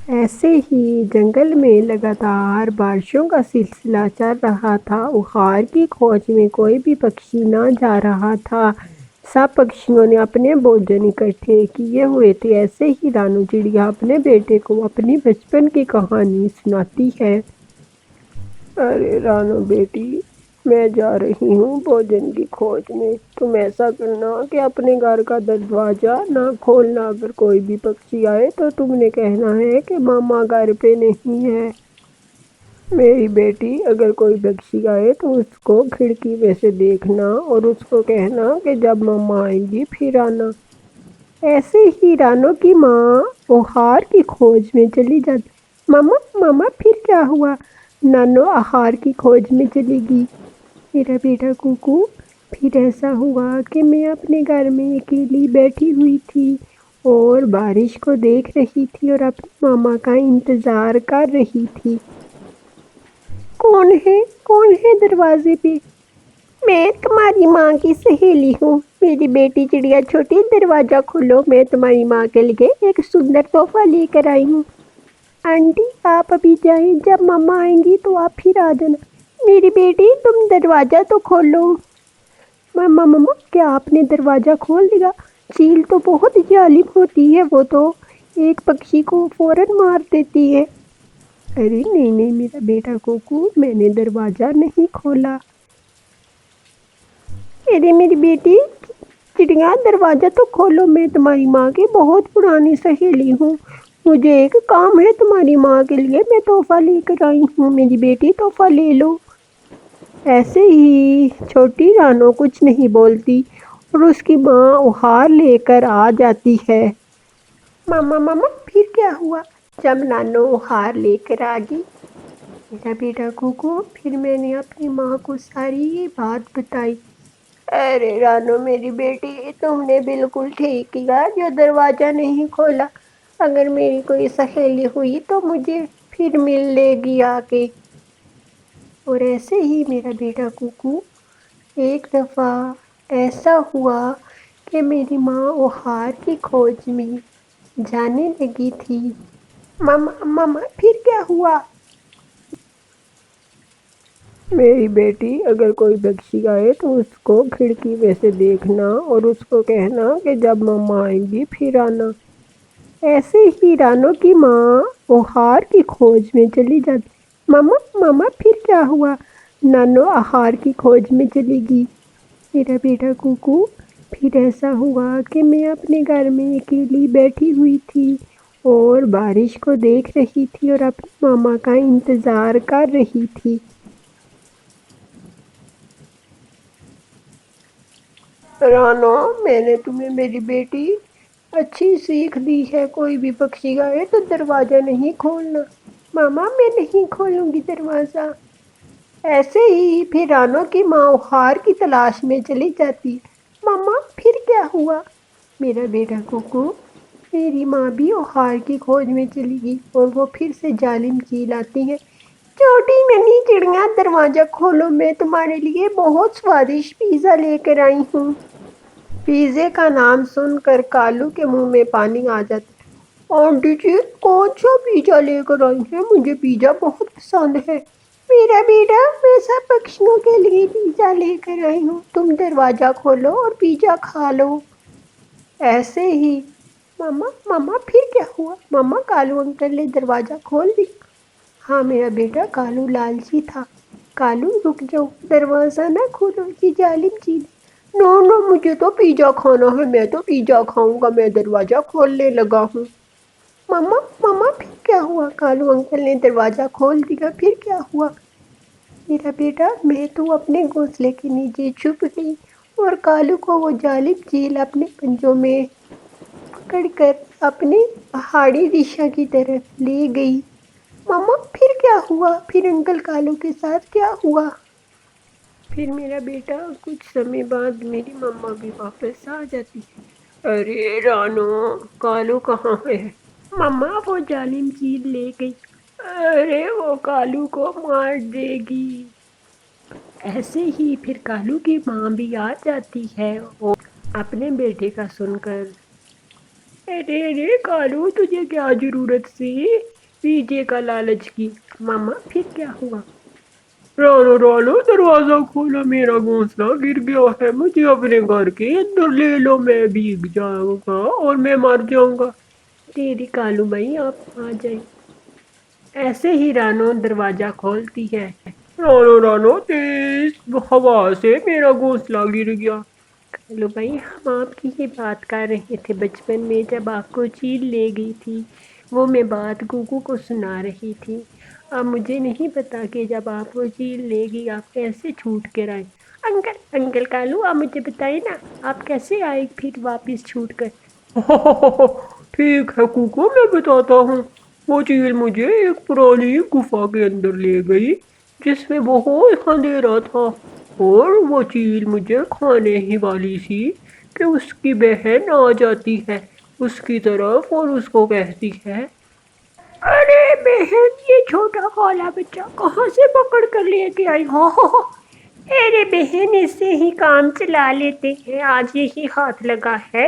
ایسے ہی جنگل میں لگاتار بارشوں کا سلسلہ چل رہا تھا۔ اخار کی کھوج میں کوئی بھی پکشی نہ جا رہا تھا۔ سب پکشیوں نے اپنے بھوجن اکٹھے کیے ہوئے تھے۔ ایسے ہی رانو چڑیا اپنے بیٹے کو اپنی بچپن کی کہانی سناتی ہے۔ ارے رانو بیٹی، میں جا رہی ہوں بھوجن کی کھوج میں۔ تم ایسا کرنا کہ اپنے گھر کا دروازہ نہ کھولنا۔ اگر کوئی بھی پکشی آئے تو تم نے کہنا ہے کہ ماما گھر پہ نہیں ہے۔ میری بیٹی، اگر کوئی پکشی آئے تو اس کو کھڑکی میں سے دیکھنا اور اس کو کہنا کہ جب ماما آئیں گی پھر آنا۔ ایسے ہی رانو کی ماں اخار کی کھوج میں چلی جاتی۔ ماما ماما پھر کیا ہوا؟ نانو اخار کی کھوج میں چلی گئی۔ میرا بیٹا کوکو، پھر ایسا ہوا کہ میں اپنے گھر میں اکیلی بیٹھی ہوئی تھی اور بارش کو دیکھ رہی تھی اور اپنے ماما کا انتظار کر رہی تھی۔ کون ہے دروازے پہ؟ میں تمہاری ماں کی سہیلی ہوں، میری بیٹی چڑیا چھوٹی، دروازہ کھولو، میں تمہاری ماں کے لیے ایک سندر تحفہ لے کر آئی ہوں۔ آنٹی آپ ابھی جائیں، جب ماما آئیں گی تو آپ پھر آ جانا۔ میری بیٹی تم دروازہ تو کھولو۔ ماما کیا آپ نے دروازہ کھول دیا؟ چیل تو بہت ظالم ہوتی ہے، وہ تو ایک پکشی کو فوراً مار دیتی ہے۔ ارے نہیں میرا بیٹا کوکو، میں نے دروازہ نہیں کھولا۔ ارے میری بیٹی چڑیا، دروازہ تو کھولو، میں تمہاری ماں کی بہت پرانی سہیلی ہوں، مجھے ایک کام ہے تمہاری ماں کے لیے، میں تحفہ لے کر آئی ہوں، میری بیٹی تحفہ لے لو۔ ایسے ہی چھوٹی رانو کچھ نہیں بولتی اور اس کی ماں اخار لے کر آ جاتی ہے۔ ماما پھر کیا ہوا؟ جب نانو اخار لے کر آ گئی، میرا بیٹا کوکو، پھر میں نے اپنی ماں کو ساری یہ بات بتائی۔ ارے رانو میری بیٹی، تم نے بالکل ٹھیک کیا جو دروازہ نہیں کھولا۔ اگر میری کوئی سہیلی ہوئی تو مجھے پھر مل لے گی آ کے۔ اور ایسے ہی میرا بیٹا کوکو، ایک دفعہ ایسا ہوا کہ میری ماں اخار کی کھوج میں جانے لگی تھی۔ ماما پھر کیا ہوا؟ میری بیٹی اگر کوئی پکشی آئے تو اس کو کھڑکی میں سے دیکھنا اور اس کو کہنا کہ جب ماما آئیں گی پھر آنا۔ ایسے ہی رانو کی ماں اخار کی کھوج میں چلی جاتی۔ ماما پھر کیا ہوا؟ نانو اخار کی کھوج میں چلی گئی۔ میرا بیٹا کوکو، پھر ایسا ہوا کہ میں اپنے گھر میں اکیلی بیٹھی ہوئی تھی اور بارش کو دیکھ رہی تھی اور اپنے ماما کا انتظار کر رہی تھی۔ رانو، میں نے تمہیں میری بیٹی اچھی سیکھ دی ہے، کوئی بھی پکشی آئے تو دروازہ نہیں کھولنا۔ ماما میں نہیں کھولوں گی دروازہ۔ ایسے ہی پھر رانو کی ماں اخار کی تلاش میں چلی جاتی۔ ماما پھر کیا ہوا؟ میرا بیٹا کوکو، میری ماں بھی اخار کی کھوج میں چلی گئی اور وہ پھر سے ظالم چیل آتی ہے۔ چھوٹی ننھی چڑیا، دروازہ کھولو، میں تمہارے لیے بہت سوادشٹ پیزا لے کر آئی ہوں۔ پیزے کا نام سن کر کالو کے منہ میں پانی آ جاتا ہے۔ آنٹی جی، کون سا پیزا لے کر آئی ہیں؟ مجھے پیزا بہت پسند ہے۔ میرا بیٹا، میں سب پکشیوں کے لیے پیزا لے کر آئی ہوں، تم دروازہ کھولو اور پیزا کھا لو۔ ایسے ہی ماما پھر کیا ہوا؟ ماما کالو انکل نے دروازہ کھول دیا۔ ہاں میرا بیٹا، کالو لالچی تھا۔ کالو رک جاؤ، دروازہ نہ کھولو، یہ ظالم چیل ہے۔ نو مجھے تو پیزا کھانا ہے، میں تو پیزا کھاؤں گا، میں دروازہ کھولنے لگا ہوں۔ ماما پھر کیا ہوا؟ کالو انکل نے دروازہ کھول دیا۔ پھر کیا ہوا؟ میرا بیٹا، میں تو اپنے گھونسلے کے نیچے چھپ گئی اور کالو کو وہ ظالم چیل اپنے پنجوں میں پکڑ کر اپنی پہاڑی دشا کی طرف لے گئی۔ ماما پھر کیا ہوا؟ پھر انکل کالو کے ساتھ کیا ہوا؟ پھر میرا بیٹا، کچھ سمے بعد میری ماما بھی واپس آ جاتی ہے۔ ارے رانو، کالو کہاں ہے؟ ماما وہ ظالم چیل لے گئی۔ ارے وہ کالو کو مار دے گی۔ ایسے ہی پھر کالو کی ماں بھی آ جاتی ہے اور اپنے بیٹے کا سن کر، ارے کالو، تجھے کیا ضرورت تھی؟ پیجے کا لالچ کی۔ ماما پھر کیا ہوا؟ رانو رانو دروازہ کھولا، میرا گھونسلہ گر گیا ہے، مجھے اپنے گھر کے اندر لے لو، میں بھیگ جاؤں گا اور میں مر جاؤں گا۔ تیری کالو بھائی آپ آ جائیں۔ ایسے ہی رانو دروازہ کھولتی ہے۔ رانو رانو تیز ہوا سے میرا گھونسلہ گر گیا۔ کالو بھائی ہم آپ کی ہی بات کر رہے تھے، بچپن میں جب آپ کو چیل لے گئی تھی، وہ میں بات گوگو کو سنا رہی تھی۔ اب مجھے نہیں پتا کہ جب آپ وہ چیل لے گی آپ کیسے چھوٹ کر آئے۔ انکل کالو آپ مجھے بتائیے نا، آپ کیسے آئے پھر واپس چھوٹ کر؟ ٹھیک ہے کوکو، میں بتاتا ہوں۔ وہ چیل مجھے ایک پرانی گفا کے اندر لے گئی جس میں بہت اندھیرا تھا، اور وہ چیل مجھے کھانے ہی والی تھی کہ اس کی بہن آ جاتی ہے اس کی طرف اور اس کو کہتی ہے، ارے بہن یہ چھوٹا کالا بچہ کہاں سے پکڑ کر لے کے آئی ہو؟ ارے بہن اس سے ہی کام چلا لیتے ہیں، آج یہی ہاتھ لگا ہے،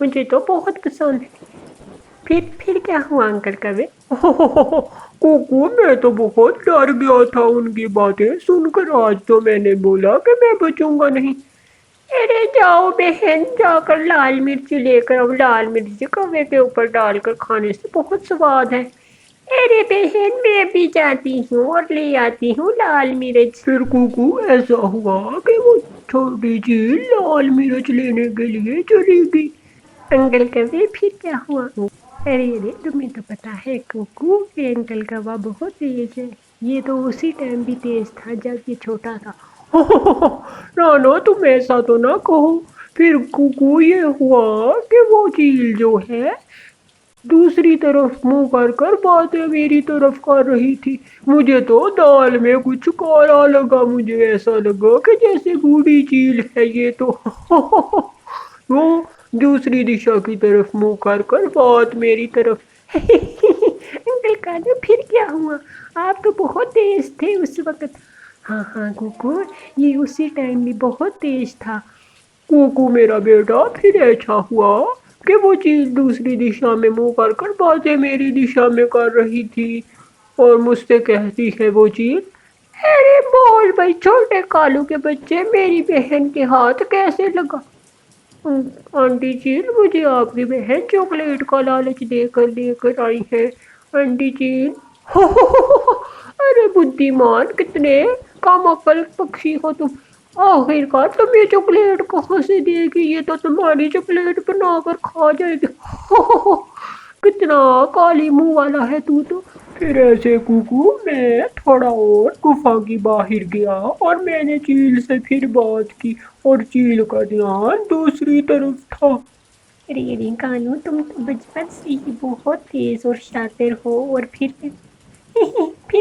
مجھے تو بہت پسند ہے۔ پھر کیا ہوا انکل کوے؟ کوکو میں تو بہت ڈر گیا تھا ان کی باتیں سن کر، آج تو میں نے بولا کہ میں بچوں گا نہیں۔ ارے جاؤ بہن، جا کر لال مرچ لے کر، اب لال مرچ کوے کے اوپر ڈال کر کھانے سے بہت سواد ہے۔ ارے بہن میں بھی جاتی ہوں اور لے آتی ہوں لال مرچ۔ پھر کوکو ایسا ہوا کہ وہ چھوٹی چیل لال مرچ لینے کے لیے چلی گئی۔ انکل کوے پھر کیا ہوا؟ ارے تمہیں تو پتا ہے کوکو کہ انکل کوا بہت تیز ہے، یہ تو اسی ٹائم بھی تیز تھا جب یہ چھوٹا تھا۔ نانو تم ایسا تو نہ کہو۔ پھر کوکو یہ ہوا کہ وہ چیل جو ہے دوسری طرف منہ کر کر باتیں میری طرف کر رہی تھی، مجھے تو دال میں کچھ کالا لگا، مجھے ایسا لگا کہ جیسے بوڑھی چیل ہے یہ تو۔ وہ دوسری دشا کی طرف منہ کر کر بات میری طرف۔ انکل کالو پھر کیا ہوا؟ آپ تو بہت تیز تھے اس وقت۔ ہاں کوکو یہ اسی ٹائم بھی بہت تیز تھا۔ کوکو میرا بیٹا پھر ایسا ہوا کہ وہ چیز دوسری دشا میں منہ کر کر باتیں میری دشا میں کر رہی تھی، اور مجھ سے کہتی ہے وہ چیز، ارے بول بھائی چھوٹے کالو کے بچے، میری بہن کے ہاتھ کیسے لگا؟ آنٹی چیل مجھے آپ کی بہن چاکلیٹ کا لالچ دے کر لے کر آئی ہے۔ آنٹی چیل ارے بدھیمان، کتنے کم عقل پکشی ہو تم، آخر کار تم یہ چاکلیٹ کہاں سے دے گی؟ یہ تو تمہاری چاکلیٹ بنا کر کھا جائے گی۔ کتنا کالی منہ والا ہے تو۔ پھر ایسے کوکو میں تھوڑا اور گفا کی باہر گیا اور میں نے چیل سے پھر بات کی، اور چیل کا دھیان دوسری طرف تھا۔ ارے کانو تم تو بچپن سے ہی بہت تیز اور شاطر ہو، اور پھر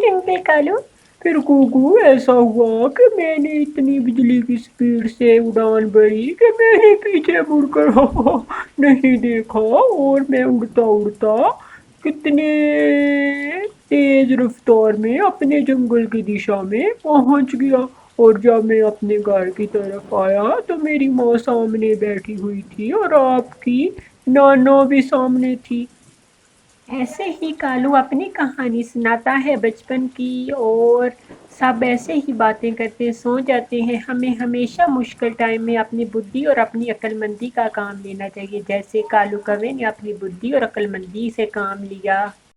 انکل کالو؟ پھر کوکو ایسا ہوا کہ میں نے اتنی بجلی کی سپیڈ سے اڑان بھری کہ میں نے پیچھے مڑ کر نہیں دیکھا، اور میں اڑتا اڑتا کتنے تیز رفتار میں اپنے جنگل کی دشا میں پہنچ گیا، اور جب میں اپنے گھر کی طرف آیا تو میری ماں سامنے بیٹھی ہوئی تھی اور آپ کی نانا بھی سامنے تھی۔ ایسے ہی کالو اپنی کہانی سناتا ہے بچپن کی، اور سب ایسے ہی باتیں کرتے سو جاتے ہیں۔ ہمیں ہمیشہ مشکل ٹائم میں اپنی بدھی اور اپنی عقل مندی کا کام لینا چاہیے، جیسے کالو کوے نے اپنی بدھی اور عقل مندی سے کام لیا۔